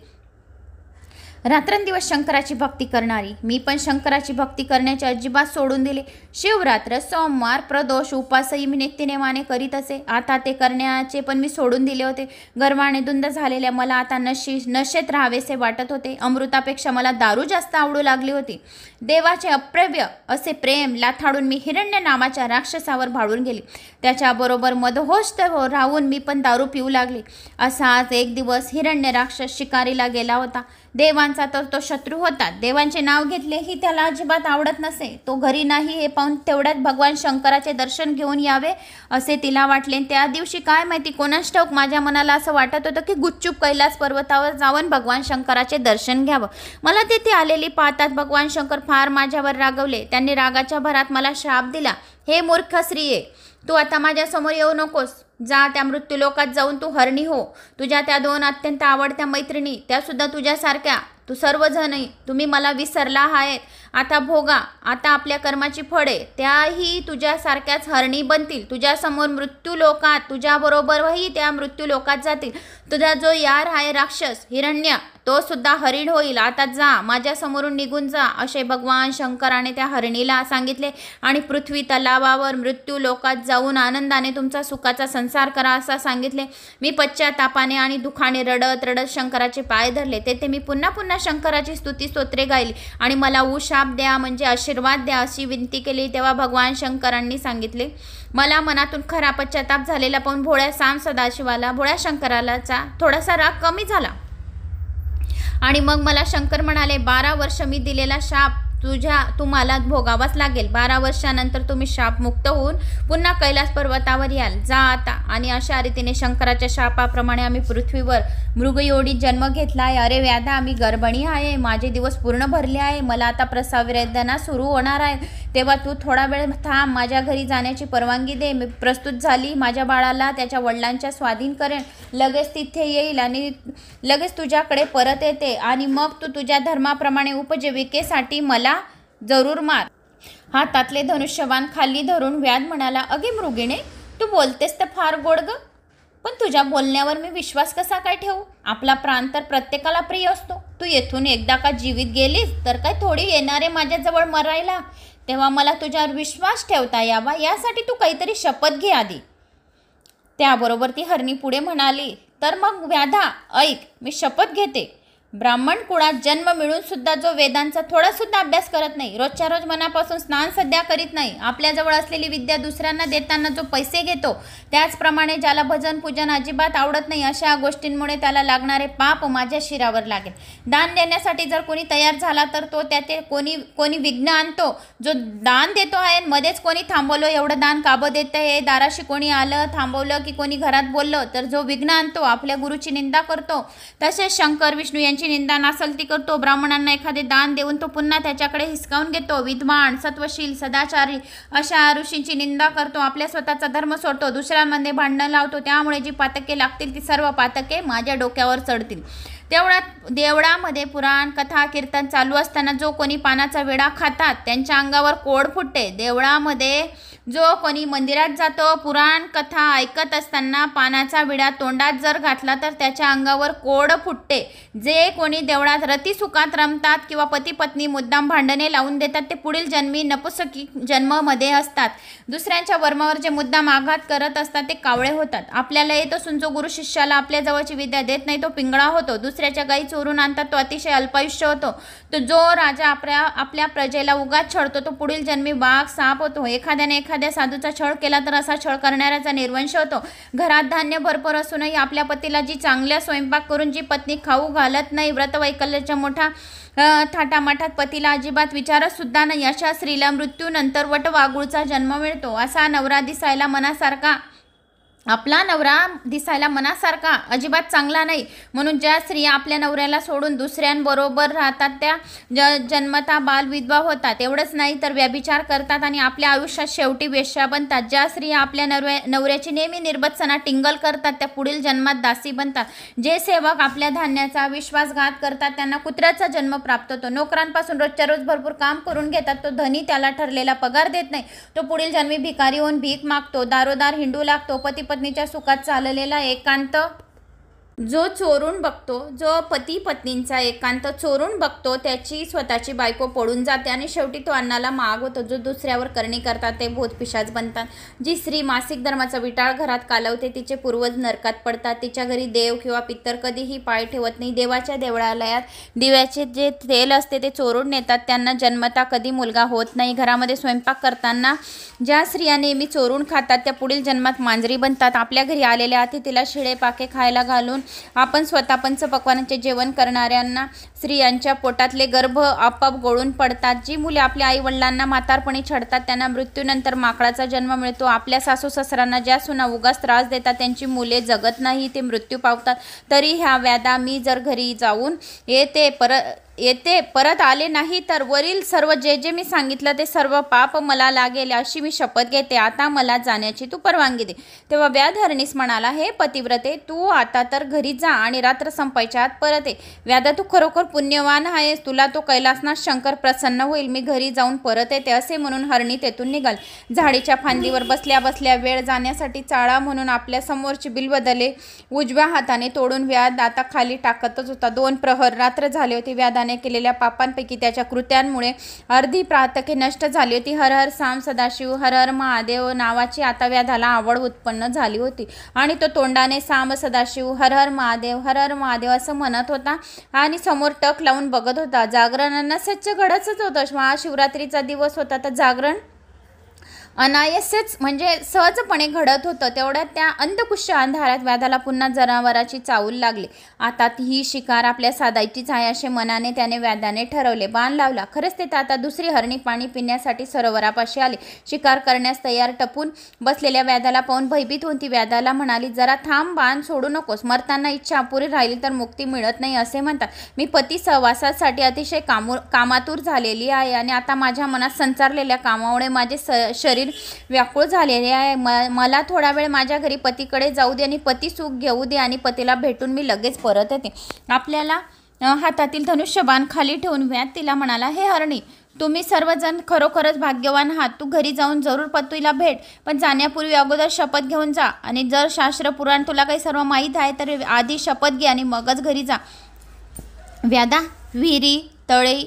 रात्रंदिवस शंकराची भक्ती करणारी मी पण शंकराची भक्ती करण्याचे अजिबात सोडून दिले. शिवरात्र, सोमवार, प्रदोष उपासही मी नित्यनेमाने करीत असे. आता ते करण्याचे पण मी सोडून दिले होते. गर्वाने धुंद झालेल्या मला आता नशेत राहावेसे वाटत होते. अमृतापेक्षा मला दारू जास्त आवडू लागली होती. देवाचे अप्रव्य असे प्रेम लाथाडून मी हिरण्य नावाच्या राक्षसावर भाळून गेली. त्याच्याबरोबर मदहोश राहून मी पण दारू पिऊ लागली. असाच एक दिवस हिरण्य राक्षस शिकारीला गेला होता. देवांचा तर तो शत्रू होता. देवांचे नाव घेतले ही त्याला अजिबात आवडत नसे. तो घरी नाही हे पाहून तेवढ्यात भगवान शंकराचे दर्शन घेऊन यावे असे तिला वाटले. त्या दिवशी काय माहिती कोणास ठाऊक माझ्या मनाला असं वाटत होतं की गुपचूप कैलास पर्वतावर जाऊन भगवान शंकराचे दर्शन घ्यावं. मला तिथे आलेली पाहतात भगवान शंकर फार माझ्यावर रागवले. त्यांनी रागाच्या भरात मला शाप दिला, हे मूर्ख स्त्रिये, तू आता माझ्यासमोर येऊ नकोस. जा, त्या मृत्यूलोकात जाऊन तू हरणी हो. तुझ्या त्या 2 अत्यंत आवडत्या मैत्रिणी, त्या सुद्धा तुझ्यासारख्या तू सर्वजण तुम्ही मला विसरला आहेत, आता भोगा, आता आपल्या कर्माची फळे त्याही तुझ्यासारख्याच हरणी बनतील, तुझ्यासमोर मृत्यू लोकात तुझ्याबरोबरही त्या मृत्यू लोकात जातील. तुझा जो यार आहे राक्षस हिरण्य तो सुद्धा हरिण होईल, आता जा माझ्यासमोरून निघून जा, असे भगवान शंकराने त्या हरिणीला सांगितले. आणि पृथ्वी तलावावर मृत्यू लोकात जाऊन आनंदाने तुमचा सुखाचा संसार करा असा सांगितले. मी पश्चातापाने आणि दुःखाने रडत रडत शंकराचे पाय धरले. तेथे मी पुन्हा पुन्हा शंकराची स्तुती स्तोत्रे गायली आणि मला शाप द्या म्हणजे आशीर्वाद द्या अशी विनंती केली. तेव्हा भगवान शंकरांनी सांगितले, मला मनातून खरा पश्चाताप झालेला पण भोळ्या सांब सदाशिवाला, भोळ्या शंकरालाचा थोडासा राग कमी झाला. आणि मग मला शंकर म्हणाले, 12 वर्ष मी दिलेला शाप तुम्हाला भोगावाच लागेल. 12 वर्षानंतर तुम्ही शापमुक्त होऊन पुन्हा कैलास पर्वतावर याल, जा आता. आणि अशा रीतीने शंकराच्या शापाप्रमाणे आम्ही पृथ्वीवर मृगयोनी जन्म घेतला आहे. अरे व्याधा, मी गर्भिणी आहे, माझे दिवस पूर्ण भरले आहे, मला आता प्रसव वेदना सुरू होणार आहे, तेव्हा तू थोडा वेळ थांब, माझ्या घरी जाण्याची परवानगी दे. मी प्रस्तुत झाली, माझ्या बाळाला त्याच्या वडिलांच्या स्वाधीन करेन, लगेच तिथे येईल आणि लगेच तुझ्याकडे परत येते आणि मग तू तुझ्या धर्माप्रमाणे उपजीविकेसाठी मला जरूर मार. हातातले धनुष्यबाण खाली धरून व्याध म्हणाला, अगे मृगिणे, तू बोलतेस तर फार गोड ग, पण तुझ्या बोलण्यावर मी विश्वास कसा काय ठेवू? आपला प्राण तर प्रत्येकाला प्रिय असतो. तू येथून एकदा का जीवित गेलीस तर काय थोडी येणारे माझ्याजवळ मरायला, तेव्हा मला तुझ्यावर विश्वास ठेवता यावा यासाठी तू काहीतरी शपथ घे आधी. त्याबरोबर ती हरणी पुढे म्हणाली, तर मग व्याधा ऐक, मी शपथ घेते. ब्राह्मण कुळात जन्म मिळून सुद्धा जो वेदांचा थोडा सुद्धा अभ्यास करत नाही, रोजच्या रोज मनापासून स्नान सध्या करीत नाही, आपल्याजवळ असलेली विद्या दुसऱ्यांना देताना जो पैसे घेतो, त्याचप्रमाणे ज्याला भजन पूजन अजिबात आवडत नाही, अशा गोष्टींमुळे त्याला लागणारे पाप माझ्या शिरावर लागेल. दान देण्यासाठी जर कोणी तयार झाला तर तो त्याचे कोणी विघ्न आणतो. जो दान देतो आहे मध्येच कोणी थांबवलं, एवढं दान काबं देतं हे, दाराशी कोणी आलं थांबवलं की कोणी घरात बोललं तर जो विघ्न आणतो, आपल्या गुरुची निंदा करतो, तसेच शंकर विष्णू यांची निंदा नासलती करतो. ब्राह्मणांना एखादे दान देऊन तो पुन्हा त्याच्याकडे हिसकावून घेतो. विद्वान, सत्वशील, सदाचारी अशा ऋषींची निंदा करतो. आपल्या स्वतःचा धर्म सोडतो, दुसऱ्यांमध्ये भांडणं लावतो. त्यामुळे जी पातके लागतील ती सर्व पातके माझ्या डोक्यावर चढतील. तेवढ्यात देवळामध्ये पुराण कथा कीर्तन चालू असताना जो कोणी पानाचा विडा खातात त्यांच्या अंगावर कोड फुटते. देवळामध्ये जो कोणी मंदिरात जातो, पुराण कथा ऐकत असताना पानाचा विडा तोंडात जर घातला तर त्याच्या अंगावर कोड फुटते. जे कोणी देवळात रतिसुखात रमतात किंवा पती पत्नी मुद्दाम भांडणे लावून देतात ते पुढील जन्मी नपुसकी जन्मामध्ये असतात. दुसऱ्यांच्या वर्मावर जे मुद्दाम आघात करत असतात ते कावळे होतात. आपल्याला येत असून जो गुरु शिष्याला आपल्या जवळची विद्या देत नाही तो पिंगळा होतो. दुसऱ्याच्या गायी चोरून आणतात तो अतिशय अल्पायुष्य होतो. तो जो राजा आपल्या प्रजेला उगाच छळतो तो पुढील जन्मी वाघ साप होतो. एखाद्याने एखाद्या साधूचा छळ केला तर असा छळ करणाऱ्याचा निर्वंश होतो. घरात धान्य भरपूर असूनही आपल्या पतीला जी चांगल्या स्वयंपाक करून जी पत्नी खाऊ घालत नाही, व्रतवैकल्याच्या मोठा थाटामाठात पतीला अजिबात विचारत सुद्धा नाही, अशा स्त्रीला मृत्यूनंतर वटवाघूळचा जन्म मिळतो. असा नवरा दिसायला मनासारखा, आपला नवरा दिसायला मनासारखा अजिबात चांगला नाही, म्हणून ज्या स्त्रिया आपल्या नवऱ्याला सोडून दुसऱ्यांबरोबर राहतात त्या जन्मता बालविधवा होतात. एवढंच नाही तर व्यभिचार करतात आणि आपल्या आयुष्यात शेवटी वेश्या बनतात. ज्या स्त्रिया आपल्या नवऱ्याची नेहमी निर्बत्सना टिंगल करतात त्या पुढील जन्मात दासी बनतात. जे सेवक आपल्या धान्याचा विश्वासघात करतात त्यांना कुत्र्याचा जन्म प्राप्त होतो. नोकरांपासून रोजच्या रोज भरपूर काम करून घेतात, तो धनी त्याला ठरलेला पगार देत नाही, तो पुढील जन्मी भिकारी होऊन भीक मागतो, दारोदार हिंडू लागतो. पती पत्नीच्या सुखात चाललेला एकांत जो चोरून बघतो, जो पती पत्नींचा एकांत चोरून बघतो त्याची स्वतःची बायको पडून जाते आणि शेवटी तो अन्नाला माग होतो. जो दुसऱ्यावर करणी करतात ते भूतपिशाच बनतात. जी स्त्री मासिक धर्माचा विटाळ घरात कालवते तिचे पूर्वज नरकात पडतात. तिच्या घरी देव किंवा पितर कधीही पाय ठेवत नाही. देवाच्या देवळालयात दिव्याचे जे तेल असते ते चोरून नेतात, त्यांना जन्मता कधी मुलगा होत नाही. घरामध्ये स्वयंपाक करताना ज्या स्त्रिया नेहमी चोरून खातात त्या पुढील जन्मात मांजरी बनतात. आपल्या घरी आलेल्या अतिथीला शिळे पाके खायला घालून आपण स्वतः पंचपक्वानांचे जेवण करणाऱ्यांना स्त्रियांच्या पोटातले गर्भ आपोआप गळून पडतात. जी मुले आपल्या आई वडिलांना म्हातारपणी छळतात त्यांना मृत्यूनंतर माकडाचा जन्म मिळतो. आपल्या सासू सासऱ्यांना ज्या सुना उगाच त्रास देतात त्यांची मुले जगत नाही, ते मृत्यू पावतात. तरी ह्या व्याधा मी जर घरी जाऊन येते येते परत आले नाही तर वरील सर्व जे जे मी सांगितलं ते सर्व पाप मला लागेल अशी मी शपथ घेते. आता मला जाण्याची तू परवानगी दे. तेव्हा व्याध हरणीस म्हणाला, हे पतिव्रते, तू आता तर घरी जा आणि रात्र संपायच्या आत परत ये. व्याधा, तू खरोखर पुण्यवान आहेस, तुला तो कैलासनाथ शंकर प्रसन्न होईल. मी घरी जाऊन परत येते. असे म्हणून हरणी तेथून निघाल. झाडीच्या फांदीवर बसल्या बसल्या वेळ जाण्यासाठी चाळा म्हणून आपल्या समोरची बिल्वदले उजव्या हाताने तोडून व्याध आता खाली टाकतच होता. 2 प्रहर रात्र झाली होती. व्याधाने केलेल्या पापांपैकी त्याच्या कृत्यांमुळे अर्धी प्रातके नष्ट झाली होती. हर हर साम सदाशिव, हर हर महादेव नावाची आता व्याधाला आवड उत्पन्न झाली होती आणि तो तोंडाने साम सदाशिव, हर हर महादेव असं म्हणत होता आणि समोर टक लावून बघत होता. जागरणांना सच्च घडतच होतं. महाशिवरात्रीचा दिवस होता तर जागरण अनायासेच म्हणजे सहजपणे घडत होतं. तेवढ्यात त्या अंधकुश अंधारात व्याधाला पुन्हा जनावराची चावल लागली. आता ही शिकार आपल्या साधायचीच आहे असे मनाने त्याने व्याधाने ठरवले. बाण लावला. खरंच ते आता दुसरी हरणी पाणी पिण्यासाठी सरोवरापाशी आली. शिकार करण्यास तयार टपून बसलेल्या व्याधाला पाहून भयभीत होऊन ती व्याधाला म्हणाली, जरा थांब, बाण सोडू नकोस. मरताना इच्छा अपुरी राहिली तर मुक्ती मिळत नाही असे म्हणतात. मी पती सहवासासाठी अतिशय कामातूर झालेली आहे आणि आता माझ्या मनात संचारलेल्या कामामुळे माझे शरीर व्याकुळ झालेले आहे. मला थोडा वेळ माझ्या घरी पतीकडे जाऊ दे आणि पती सुख घेऊ दे आणि पतीला भेटून मी लगेच परत येते. आपल्याला हातातील धनुष्यबाण खाली ठेवून व्याध तिला म्हणाला, हे हरणी, तुम्ही सर्वजण खरोखरच भाग्यवान आहात. तू घरी जाऊन जरूर पतीला भेट, पण जाण्यापूर्वी अगोदर शपथ घेऊन जा आणि जर शास्त्र पुराण तुला काही सर्व माहीत आहे तर आधी शपथ घे आणि मगच घरी जा. व्याधा, विहिरी, तळे,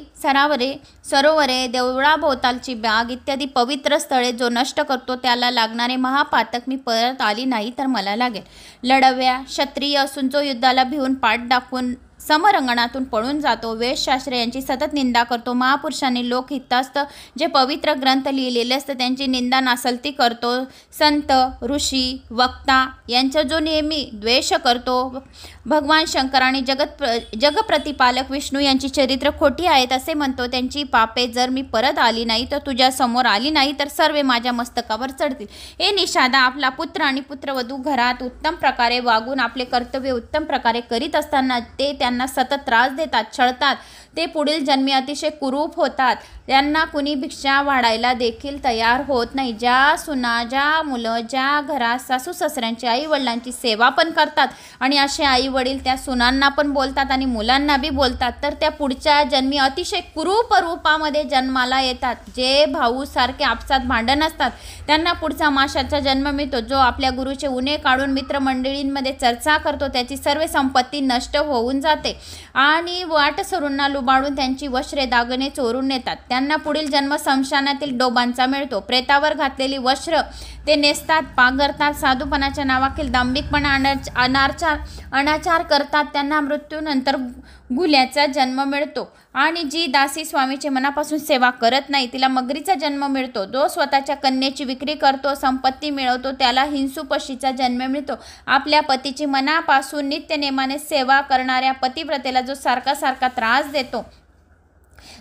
सरोवरे, देवळाभोवतालची बाग इत्यादी पवित्र स्थळे जो नष्ट करतो त्याला लागणारे महापातक मी परत आली नाही तर मला लागेल. लढव्या क्षत्रिय असून जो युद्धाला भिवून पाठ दाखवून समरंगणातून पळून जातो, वेदशास्त्र यांची सतत निंदा करतो, महापुरुषांनी लोकहितास्त जे पवित्र ग्रंथ लिहिलेले असतं त्यांची निंदा नासलती करतो, संत, ऋषी, वक्ता यांचा जो नेहमी द्वेष करतो, भगवान शंकर आणि जगप्रतिपालक विष्णू यांची चरित्र खोटी आहेत असे म्हणतो, त्यांची पापे जर मी परत आली नाही तर तुझ्या समोर आली नाही तर सर्व माझ्या मस्तकावर चढतील. हे निषादा, आपला पुत्र आणि पुत्रवधू घरात उत्तम प्रकारे वागून आपले कर्तव्य उत्तम प्रकारे करीत असताना ते त्यांना सतत त्रास देतात, छळतात. ते पुढील जन्मी अतिशय कुरूप होतात. त्यांना कुणी भिक्षा वाढायला देखील तयार होत नाही. ज्या सुना, ज्या मुलं, ज्या घरात सासू सासऱ्यांची, आई वडिलांची सेवा पण करतात आणि असे आई वडील त्या सुनांना पण बोलतात आणि मुलांना बी बोलतात तर त्या पुढच्या जन्मी अतिशय कुरूप रूपामध्ये जन्माला येतात. जे भाऊ सारखे आपसात भांडण असतात त्यांना पुढचा माशाचा जन्म मिळतो. जो आपल्या गुरुचे उणे काढून मित्रमंडळींमध्ये चर्चा करतो त्याची सर्व संपत्ती नष्ट होऊन जाते आणि वाटसरूंना लुबाडून त्यांची वस्त्रे दागिने चोरून नेतात. त्यांना पुढील जन्म स्मशानातील डोबांचा मिळतो. प्रेतावर घातलेली वस्त्र ते नेसतात, पांघरतात. साधूपणाच्या नावाखाली दांभिकपणा, अनाचार करतात. त्यांना मृत्यूनंतर गुल्याचा जन्म मिळतो आणि जी दासी स्वामीचे मनापासून सेवा करत नाही तिला मगरीचा जन्म मिळतो. जो स्वतःच्या कन्येची विक्री करतो, संपत्ती मिळवतो त्याला हिंसूपशीचा जन्म मिळतो. आपल्या पतीची मनापासून नित्यनेमाने सेवा करणाऱ्या पतिव्रतेला जो सारखा त्रास देतो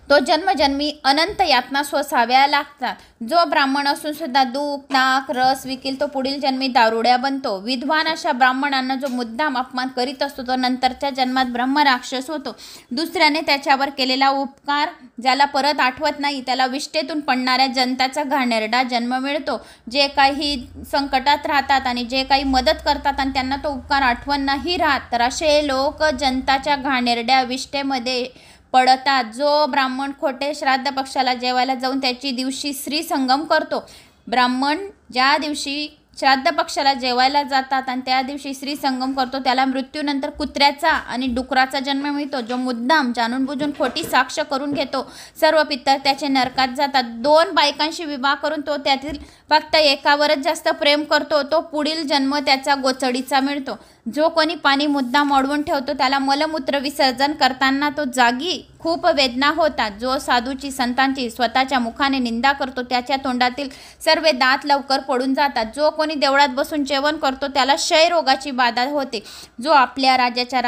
तो जन्मजन्मी अनंत यातना सोसाव्या लागतात. जो ब्राह्मण असून सुद्धा दूध, ताक, रस विकील तो पुढील जन्मी दारुड्या बनतो. विद्वान अशा ब्राह्मणांना जो मुद्दाम अपमान करीत असतो तो नंतरच्या जन्मात ब्रह्मराक्षस होतो. दुसऱ्याने त्याच्यावर केलेला उपकार ज्याला परत आठवत नाही त्याला विष्ठेतून पडणाऱ्या जनताचा घाणेरडा जन्म मिळतो. जे काही संकटात राहतात आणि जे काही मदत करतात आणि त्यांना तो उपकार आठवण नाही राहत तर असे लोक जनताच्या घाणेरड्या विष्ठेमध्ये पडतात. जो ब्राह्मण खोटे श्राद्ध पक्षाला जेवायला जाऊन त्याची दिवशी स्त्री संगम करतो, ब्राह्मण ज्या दिवशी श्राद्ध पक्षाला जेवायला जातात आणि त्या दिवशी स्त्री संगम करतो त्याला मृत्यूनंतर कुत्र्याचा आणि डुकराचा जन्म मिळतो. जो मुद्दाम जाणून बुजून खोटी साक्ष करून घेतो सर्व पितर त्याचे नरकात जातात. 2 बायकांशी विवाह करून तो त्यातील फक्त एकावरच जास्त प्रेम करतो तो पुढील जन्म त्याचा गोचडीचा मिळतो. जो कोणी पाणी मुद्दाम अडवून ठेवतो त्याला मलमूत्र विसर्जन करताना तो जागी खूप वेदना होतात. जो साधूची, संतांची स्वतःच्या मुखाने निंदा करतो त्याच्या तोंडातील सर्व दात लवकर पडून जातात. जो कोणी देवळात बसून जेवण करतो त्याला क्षयरोगाची बाधा होते. जो आपल्या राज्याच्या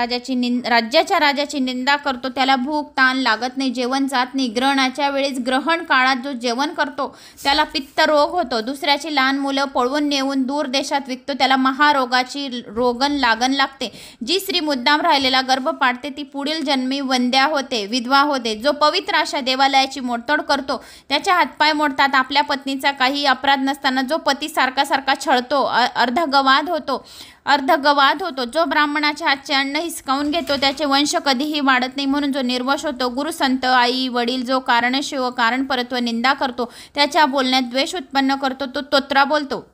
राजाची निंदा करतो त्याला भूक ताण लागत नाही, जेवण जात नाही. ग्रहणाच्या वेळेस ग्रहण काळात जो जेवण करतो त्याला पित्त रोग होतो. दुसऱ्याची लहान मुलं पळवून नेऊन दूर देशात विकतो त्याला महारोगाची रोगण लागण लागते. जी स्त्री मुद्दाम राहिलेला गर्भ पाडते ती पुढील जन्मी वंद्या होते, विधवा होते. जो पवित्र अशा देवालयाची मोडतोड करतो त्याचे हातपाय मोडतात. आपल्या पत्नीचा काही अपराध नसताना जो पती सारखा छळतो अर्धगवाद होतो. जो ब्राह्मणाच्या हातचे अन्न हिसकावून घेतो त्याचे वंश कधीही वाढत नाही. म्हणून जो निर्वंश होतो, गुरु संत आई वडील जो कारणशिव कारणपरत्व निंदा करतो त्याच्या बोलण्यात द्वेष उत्पन्न करतो तो तोत्रा बोलतो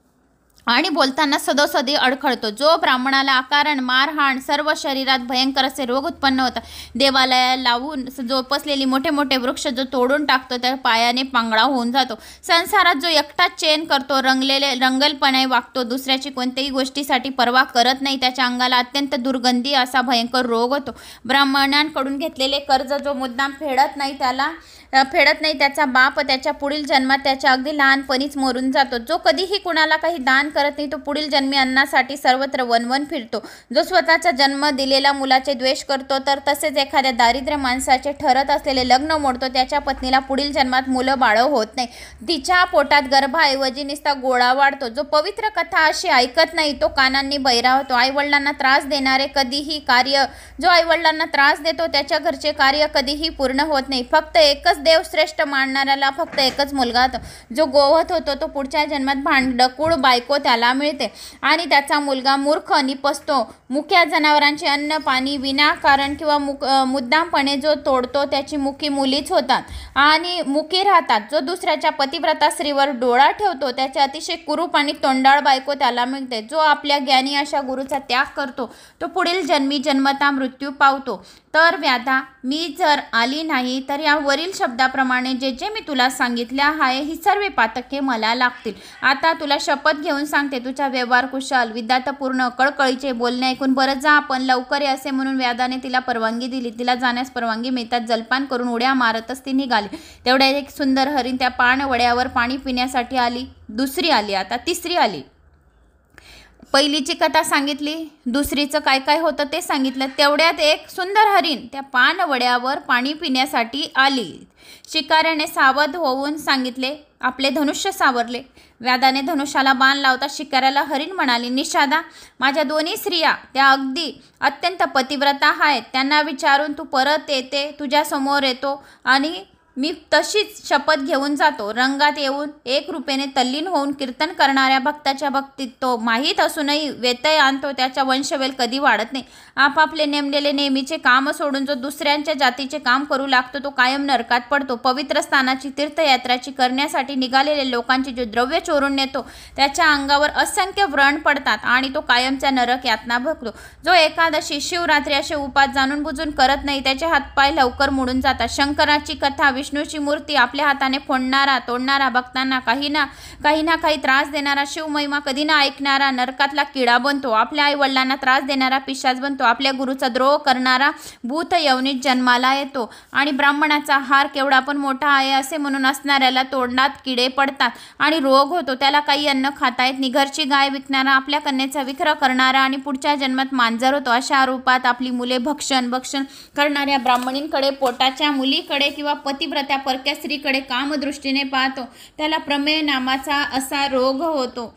आणि बोलताना सदोसदी अडखळतो. जो ब्राह्मणाला अकारण मारहाण सर्व शरीरात भयंकर असे रोग उत्पन्न होतात. देवालयाला लावून जोपासलेली मोठे मोठे वृक्ष जो तोडून टाकतो त्या पायाने पांगळा होऊन जातो. संसारात जो एकटाच चैन करतो, रंगलपणे वागतो, दुसऱ्याची कोणत्याही गोष्टीसाठी पर्वा करत नाही, त्याच्या अंगाला अत्यंत दुर्गंधी असा भयंकर रोग होतो. ब्राह्मणांकडून घेतलेले कर्ज जो मुद्दाम फेडत नाही त्याचा बाप त्याच्या पुढील जन्मात त्याच्या अगदी लहानपणीच मरून जातो. जो कधीही कुणाला काही दान करत नाही तो पुढील जन्मी अन्नासाठी सर्वत्र वनवन फिरतो. जो स्वतःचा जन्म दिलेल्या मुलाचे द्वेष करतो तर तसेच एखाद्या दारिद्र्य माणसाचे ठरत असलेले लग्न मोडतो त्याच्या पत्नीला पुढील जन्मात मुलं बाळ होत नाही. तिच्या पोटात गर्भाऐवजी नुसता गोळा वाढतो. जो पवित्र कथा अशी ऐकत नाही तो कानांनी बहिरा होतो. आईवडिलांना त्रास देणारे कधीही कार्य जो आईवडिलांना त्रास देतो त्याच्या घरचे कार्य कधीही पूर्ण होत नाही. फक्त एकच देव श्रेष्ठ मानणाऱ्याला फक्त एकच मुलगा होतो. जो गोवत होतो तो पुढच्या जन्मात भांडकुळ बायको त्याला मिळते आणि त्याचा मुलगा मूर्ख निपसतो. मुख्या जनावरांचे अन्न पाणी विनाकारण किंवा मुद्दामपणे जो तोडतो त्याची मुखी मुलीच होतात आणि मुखी राहतात. जो दुसऱ्याच्या पतिव्रता स्त्रीवर डोळा ठेवतो त्याचे अतिशय कुरूप आणि तोंडाळ बायको त्याला मिळते. जो आपल्या ज्ञानी अशा गुरुचा त्याग करतो तो पुढील जन्मी जन्मता मृत्यू पावतो. तर व्याधा मी जर आली नाही तर या वरील शब्दाप्रमाणे जे मी तुला सांगितले आहे ही सर्व पातके मला लागतील. आता तुला शपथ घेऊन सांगते तुझा व्यवहार कुशल विद्यार्थपूर्ण कळकळीचे बोलणे ऐकून बरं जा आपण लवकर ये असे म्हणून व्याधाने तिला परवानगी दिली. तिला जाण्यास परवानगी मिळतात जलपान करून उड्या मारतच ती निघाली. तेवढ्या एक सुंदर हरिण त्या पाणवड्यावर पाणी पिण्यासाठी आली. दुसरी आली, आता तिसरी आली. पहिलीची कथा सांगितली, दुसरीचं काय काय होतं ते सांगितलं. तेवढ्यात एक सुंदर हरिण त्या पाणवड्यावर पाणी पिण्यासाठी आली. शिकाऱ्याने सावध होऊन सांगितले, आपले धनुष्य सावरले. व्याधाने धनुष्याला बाण लावता शिकाऱ्याला हरिण म्हणाली, निषादा माझ्या दोन्ही स्त्रिया त्या अत्यंत पतिव्रता आहेत. त्यांना विचारून तू परत येते, तुझ्या समोर येतो आणि मी तशीच शपथ घेऊन जातो. रंगात येऊन एक रूपेने तल्लीन होऊन कीर्तन करणाऱ्या भक्ताच्या भक्तीत तो माहीत असूनही व्यत्यय आणतो त्याच्या वंशवेल कधी वाढत नाही. आपापले नेमलेले नेहमीचे काम सोडून जो दुसऱ्यांच्या जातीचे काम करू लागतो तो कायम नरकात पडतो. पवित्र स्थानाची तीर्थयात्राची करण्यासाठी निघालेले लोकांची जो द्रव्य चोरून नेतो त्याच्या अंगावर असंख्य व्रण पडतात आणि तो कायमच्या नरक यातना भोगतो. जो एकादशी शिवरात्री असे उपास जाणून बुजून करत नाही त्याचे हातपाय लवकर मोडून जातात. शंकराची कथा विष्णूची मूर्ती आपल्या हाताने फोडणारा तोडणारा भक्तांना काही ना काही त्रास देणारा शिवमहिमा कधी ना ऐकणारा नरकातला किडा बनतो. आपल्या आई वडिलांना त्रास देणारा पिशाच बनतो. आपल्या गुरुचा द्रोह करणारा भूत यवनीत जन्माला येतो आणि ब्राह्मणाचा हार केवढा पण मोठा आहे असे म्हणून असणाऱ्याला तोंडात किडे पडतात आणि रोग होतो. त्याला काही अन्न खाता येत नाही. घरची गाय विकणारा आपल्या कन्येचा विक्रय करणारा आणि पुढच्या जन्मात मांजर होतो. अशा रूपात आपली मुले भक्षण करणाऱ्या ब्राह्मणींकडे पोटाच्या मुलीकडे किंवा पतिव्रत्या परक्या स्त्रीकडे कामदृष्टीने पाहतो त्याला प्रमेय नामाचा असा रोग होतो.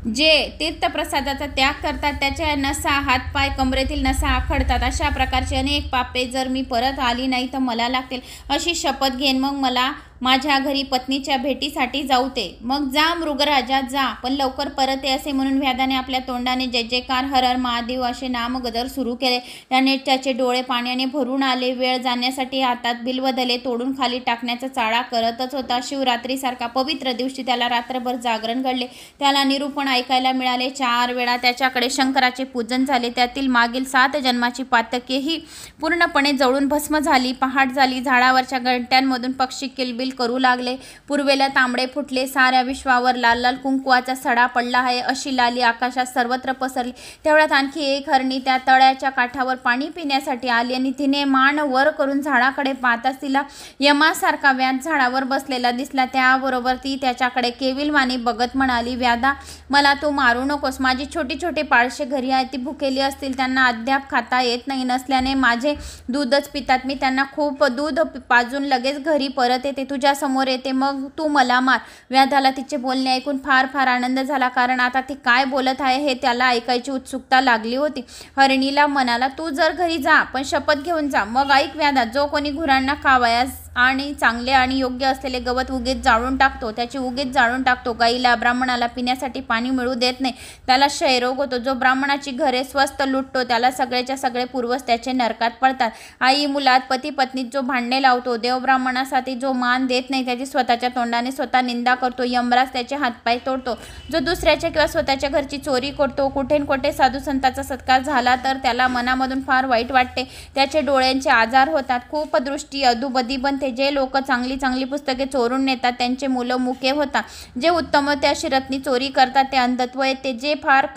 जे तीर्थप्रसादाचा त्याग करतात त्याच्या नसा हातपाय कमरेतील नसा आखडतात. अशा प्रकारचे अनेक पापे जर मी परत आली नाही तर मला लागतील अशी शपथ घेईन. मग मला माझ्या घरी पत्नीच्या भेटीसाठी जाऊ दे. मग जा मृगराजा जा, पण लवकर परत ये असे म्हणून व्याधाने आपल्या तोंडाने जय जयकार हर हर महादेव असे नामगदर सुरू केले. त्याने त्याचे डोळे पाण्याने भरून आले. वेळ जाण्यासाठी हातात बिल्वदले तोडून खाली टाकण्याचा चाळा करतच होता. शिवरात्रीसारखा पवित्र दिवशी त्याला रात्रभर जागरण घडले. त्याला निरूपण ऐकायला मिळाले. 4 वेळा त्याच्याकडे शंकराचे पूजन झाले. त्यातील मागील 7 जन्माची पातकेही पूर्णपणे जळून भस्म झाली. पहाट झाली. झाडावरच्या घंट्यांमधून पक्षी किलबिल करू लागले. पूर्वेला तांबडे फुटले, साऱ्या विश्वावर लाल लाल कुंकवाचा सडा पडला आहे अशी लाली आकाशात सर्वत्र पसरली. तेवढ्यात आणखी एक हरणी त्या तळ्याच्या काठावर पाणी पिण्यासाठी आली आणि तिने मान वर करून झाडाकडे पाहताच तिला यमासारखा व्याध झाडावर बसलेला दिसला. त्याबरोबर ती त्याच्याकडे केविलवाणी बघत म्हणाली, व्याधा, मला तू मारू नकोस. माझी छोटी छोटी पाळशे घरी आहेत, ती भुकेली असतील, त्यांना अद्याप खाता येत नाही. नसल्याने माझे दूधच पितात. मी त्यांना खूप दूध पाजून लगेच घरी परत येते, तुझ्या समोर येते, मग तू मला मार. व्याधाला तिचे बोलणे ऐकून फार फार आनंद झाला, कारण आता ती काय बोलत आहे हे त्याला ऐकायची उत्सुकता लागली होती. हरणीला म्हणाला, तू जर घरी जा, पण शपथ घेऊन जा. मग ऐक व्याधा, जो कोणी गुरांना खावयास आणि चांगले आणि योग्य असलेले गवत उगीच जाळून टाकतो, त्याची उगीच जाळून टाकतो, गाईला ब्राह्मणाला पिण्यासाठी पाणी मिळू देत नाही, त्याला क्षयरोग होतो, जो ब्राह्मणाची घरे स्वस्त लुटतो, त्याला सगळेच्या सगळे पूर्वज त्याचे नरकात पडतात, आई मुलात पती पत्नीत जो भांडणे लावतो, देव ब्राह्मणासाठी जो मान देत नाही, त्याची स्वतःच्या तोंडाने स्वतः निंदा करतो, यमराज त्याचे हातपाय तोडतो, जो दुसऱ्याच्या किंवा स्वतःच्या घरची चोरी करतो, कुठे कोठे साधू संतांचा सत्कार झाला तर त्याला मनामधून फार वाईट वाटते, त्याचे डोळ्यांचे आजार होतात, खूप दृष्टी अधुबधी बनते, जे लोक चांगली चांगली पुस्तके चोरून नेतात त्यांचे मुलं मुके होतात, जे उत्तम त्या शिरत्नी चोरी करतात ते अंधत्व येते, जे फार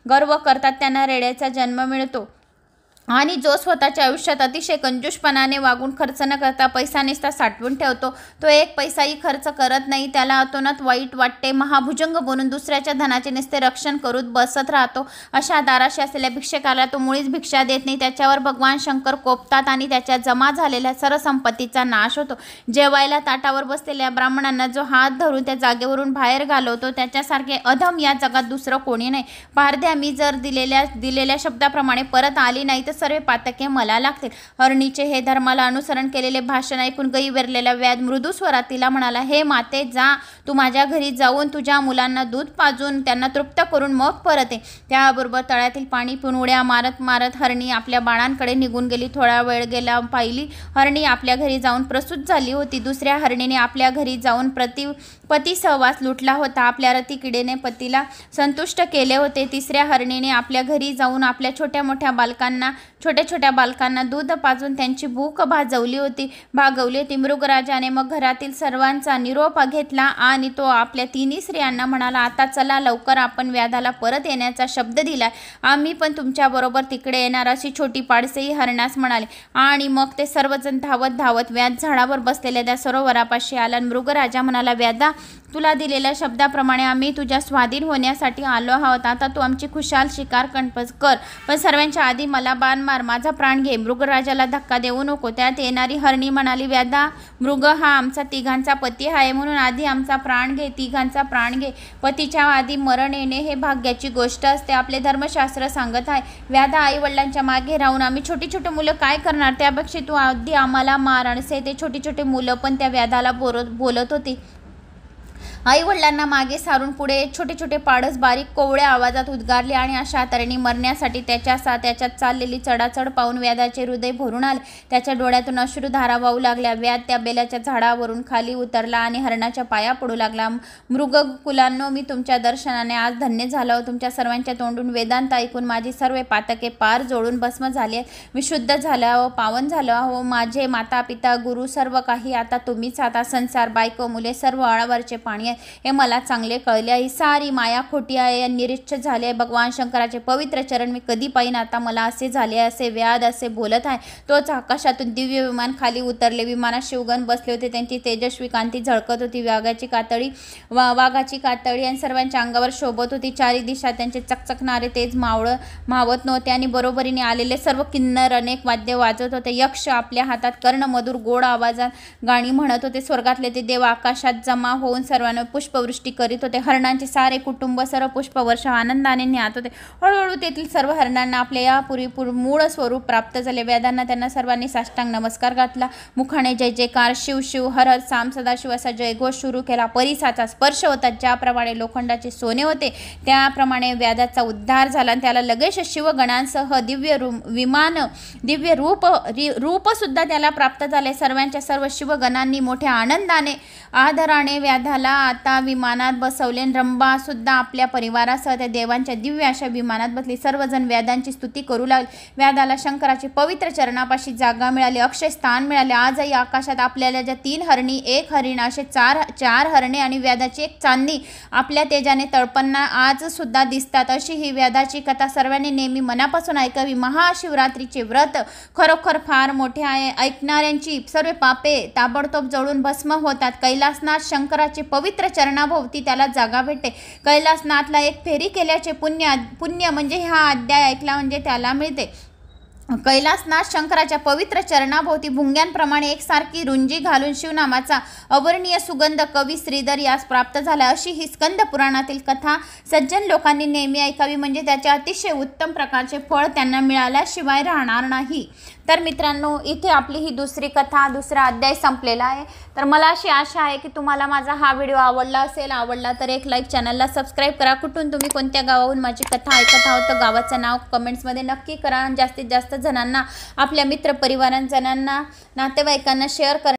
गर्व करतात त्यांना रेड्याचा जन्म मिळतो, आणि जो स्वतःच्या आयुष्यात अतिशय कंजूषपणाने वागून खर्च न करता पैसा निस्ता साठवून ठेवतो, तो एक पैसाही खर्च करत नाही, त्याला अतोनात वाईट वाटते, महाभुजंग बनून दुसऱ्याच्या धनाचे निस्ते रक्षण करून बसत राहतो, अशा दाराशी असलेल्या भिक्षकाला तो मुळीच भिक्षा देत नाही, त्याच्यावर भगवान शंकर कोपतात आणि त्याच्या जमा झालेल्या सर्व संपत्तीचा नाश होतो. जेवायला ताटावर बसलेल्या ब्राह्मणांना जो हात धरून त्या जागेवरून बाहेर घालवतो, त्याच्यासारखे अधम या जगात दुसरं कोणी नाही. पारध्या, मी जर दिलेल्या शब्दाप्रमाणे परत आली नाही तर सर्व पातके मला लागतील. हरणीचे हे धर्माला अनुसरण केलेले भाषण ऐकून गैरलेला व्याध मृदू स्वरात तिला म्हणाला, हे माते, जा, तू माझ्या घरी जाऊन तुझ्या मुलांना दूध पाजून त्यांना तृप्त करून मग परत ये. त्याबरोबर तळ्यातील पाणी पिऊन उड्या मारत मारत हरणी आपल्या बाळांकडे निघून गेली. थोडा वेळ गेला, पाहिली हरणी आपल्या घरी जाऊन प्रसूत झाली होती. दुसऱ्या हरणीने आपल्या घरी जाऊन पती सहवास लुटला होता, आपल्या रतिकिडेने पतीला संतुष्ट केले होते. तिसऱ्या हरणीने आपल्या घरी जाऊन आपल्या छोट्या छोट्या बालकांना दूध पाजून त्यांची भूक भागवली होती. मृगराजाने मग घरातील सर्वांचा निरोप घेतला आणि तो आपल्या तिन्ही स्त्रियांना म्हणाला, आता चला लवकर, आपण व्याधाला परत येण्याचा शब्द दिलाय, आम्ही पण तुमच्या बरोबर तिकडे येणार. अशी छोटी पाडसेही हरणास म्हणाले आणि मग ते सर्वजण धावत व्याध झाडावर बसलेल्या त्या सरोवरापाशी आला. मृगराजा म्हणाला, व्याधा, तुला दिलेल्या शब्दाप्रमाणे आम्ही तुझ्या स्वाधीन होण्यासाठी आलो आहोत, आता तू आमची खुशाल शिकार कर, पण सर्वांच्या आधी मला बाण मार, माझा प्राण घे. मृगराजाला धक्का देऊ नको. त्यात येणारी हरणी म्हणाली, व्याधा, मृग हा आमचा तिघांचा पती आहे, म्हणून आधी आमचा प्राण घे, तिघांचा प्राण घे. पतीच्या आधी मरण येणे हे भाग्याची गोष्ट असते, आपले धर्मशास्त्र सांगत आहे. व्याधा, आई वडिलांच्या मागे राहून आम्ही छोटी छोटी मुलं काय करणार, त्यापेक्षा तू आधी आम्हाला मार. आणि ते छोटी छोटी मुलं पण त्या व्याधाला बोलत होती. आई वडिलांना मागे सारून पुढे छोटे छोटे पाडस बारीक कोवळ्या आवाजात उद्गारले आणि अशा तऱ्हेने मरण्यासाठी त्याच्यात चाललेली चढाचढ पाहून व्याधाचे हृदय भरून आले. त्याच्या डोळ्यातून अश्रुधारा वाहू लागल्या. व्याध त्या बेलाच्या झाडावरून खाली उतरला आणि हरणाच्या पाया पडू लागला. मृगकुलांनो, मी तुमच्या दर्शनाने आज धन्य झालो. तुमच्या सर्वांच्या तोंडून वेदांत ऐकून माझी सर्व पातके पार जोडून भस्म झाले, विशुद्ध झालं, पावन झालं हो. माझे माता पिता गुरु सर्व काही आता तुम्हीच. आता संसार, बायको, मुले सर्व आळावरचे पाणी हे मला चांगले कळले आहे. सारी माया खोटी आहे, निरीच्छ झाले. भगवान शंकराचे पवित्र चरण मी कधी पाहिन, आता मला असे झाले. असे व्याध असे बोलत आहे. तोच आकाशातून दिव्य विमान खाली उतरले. विमानात शिवगण बसले होते, त्यांची तेजस्वी कांती झळकत होती. वाघाची कातळी आणि सर्वांच्या अंगावर शोभत होती. चारी दिशा त्यांचे चकचकणारे तेज मावत नव्हते आणि बरोबरीने आलेले सर्व किन्नर अनेक वाद्य वाजवत होते. यक्ष आपल्या हातात कर्णमधुर गोड आवाजात गाणी म्हणत होते. स्वर्गातले ते देव आकाशात जमा होऊन सर्वांना पुष्पवृष्टी करीत होते. हरणांचे सारे कुटुंब सर्व पुष्पवर्ष आनंदाने न्याहात होते. हळूहळू तेथील सर्व हरणांना आपले यापूर्वी मूळ स्वरूप प्राप्त झाले. व्याधांना त्यांना सर्वांनी साष्टांग नमस्कार घातला. मुखाने जय जयकार, शिव शिव, हर हर, साम सदाशिव असा जयघोष सुरू केला. परिसाचा स्पर्श होता. ज्याप्रमाणे लोखंडाचे सोने होते त्याप्रमाणे व्याधाचा उद्धार झाला. त्याला लगेच शिवगणांसह दिव्य रूप सुद्धा त्याला प्राप्त झाले. सर्वांच्या सर्व शिवगणांनी मोठ्या आनंदाने आदराने व्याधाला आता विमानात बसवले. रंभा सुद्धा आपल्या परिवारासह त्या देवांच्या दिव्य अशा विमानात बसली. सर्वजण वेदांची स्तुती करू लागले. वेदाला शंकराची पवित्र चरणापाशी जागा मिळाली, अक्षय स्थान मिळाले. आजही आकाशात आपल्याला ज्या 3 हरणी, 1 हरिण असे चार हरणे आणि वेदाची 1 चांदणी आपल्या तेजाने तळपणा आज सुद्धा दिसतात. अशी ही वेदाची कथा सर्वांनी नेहमी मनापासून ऐकावी. महाशिवरात्रीचे व्रत खरोखर फार मोठे आहे. ऐकणाऱ्यांची सर्व पापे ताबडतोब जळून भस्म होतात. कैलासनाथ शंकराचे पवित्र चरणाभोवती त्याला जागा भेटते. कैलासनाथला एक फेरी केल्याचे पुण्य म्हणजे हा अध्याय ऐकला म्हणजे त्याला मिळते. कैलासनाथ शंकराच्या पवित्र चरणाभोवती भुंग्यांप्रमाणे एकसारखी रुंजी घालून शिवनामाचा अवर्णीय सुगंध कवी श्रीधर यास प्राप्त झाला. अशी ही स्कंद पुराणातील कथा सज्जन लोकांनी नेहमी ऐकावी म्हणजे त्याचे अतिशय उत्तम प्रकारचे फळ त्यांना मिळाल्याशिवाय राहणार नाही. तर मित्रांनो, इथे आपली ही दुसरी कथा, दुसरा अध्याय संपलेला आहे. तर मला अशी आशा आहे की तुम्हाला माझा हा व्हिडिओ आवडला असेल. आवडला तर एक लाईक, चॅनलला सबस्क्राईब करा. कुठून तुम्ही कोणत्या गावाहून माझी कथा ऐकत आहोत तर गावाचं नाव कमेंट्समध्ये नक्की करा. जास्तीत जास्त जणांना, आपल्या मित्रपरिवारांजणांना, नातेवाईकांना शेअर करा.